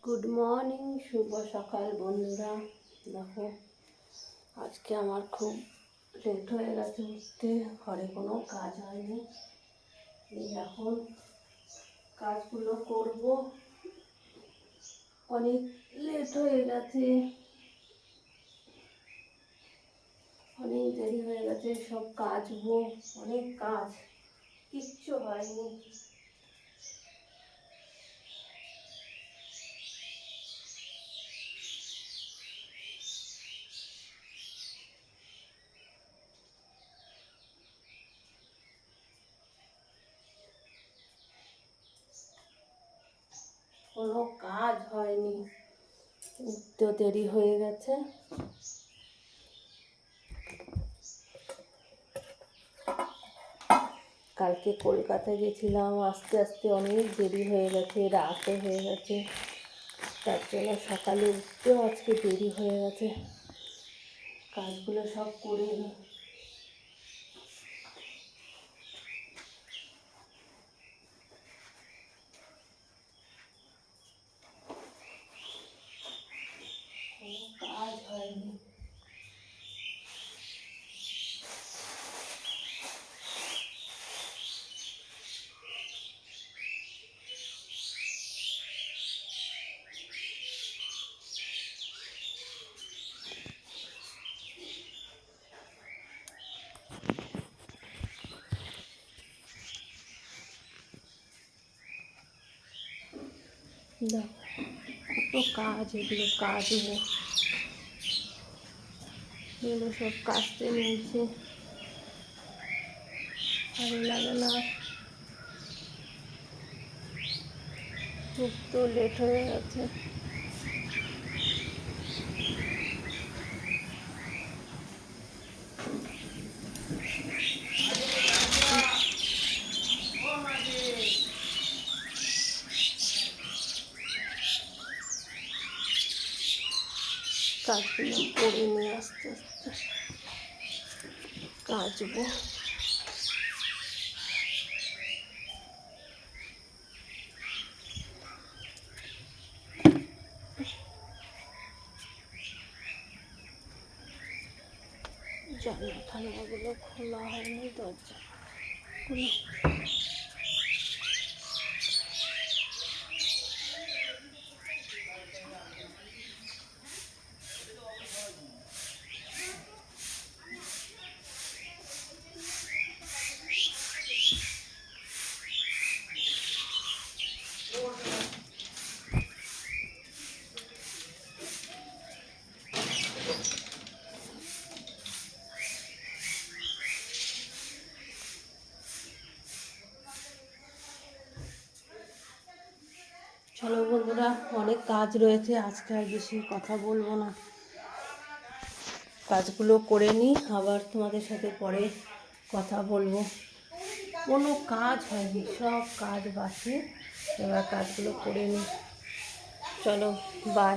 Good morning, শুভ সকাল বন্ধুরা। দেখো আজকে আমার খুব লেট হয়ে গেছে উঠতে, ঘরে কোনো কাজ হয়নি। এই এখন কাজগুলো করব, অনেক লেট হয়ে গেছে, অনেক দেরি হয়ে গেছে। সব কাজবো, অনেক কাজ, কিচ্ছু হয়নি। কোনো কাজ হয়নি, উঠতে দেরি হয়ে গেছে। কালকে কলকাতা গেছিলাম, আস্তে আস্তে অনেক দেরি হয়ে গেছে, রাতও হয়ে গেছে। তার জন্য সকালে উঠতেও আজকে দেরি হয়ে গেছে। কাজগুলো সব করে নিই। কোনো কাজ হয়নি। কত কাজ, এগুলো কাজবো, এগুলো সব কাজতে নিয়েছে, ভালো লাগে না। খুব তো লেট হয়ে গেছে। কাজগুলো করে নিয়ে আস্তে আস্তে কাজবো। জানলা ঠান্ডাগুলো খোলা হয়নি, দরজাগুলো চলো বন্ধুরা, অনেক কাজ রয়েছে, আজকে আর বেশি কথা বলবো না। কাজগুলো করে নিই, আবার তোমাদের সাথে পরে কথা বলবো। কোনো কাজ হয়নি, সব কাজ বাকি, এবার কাজগুলো করে নিই। চলো, বাই।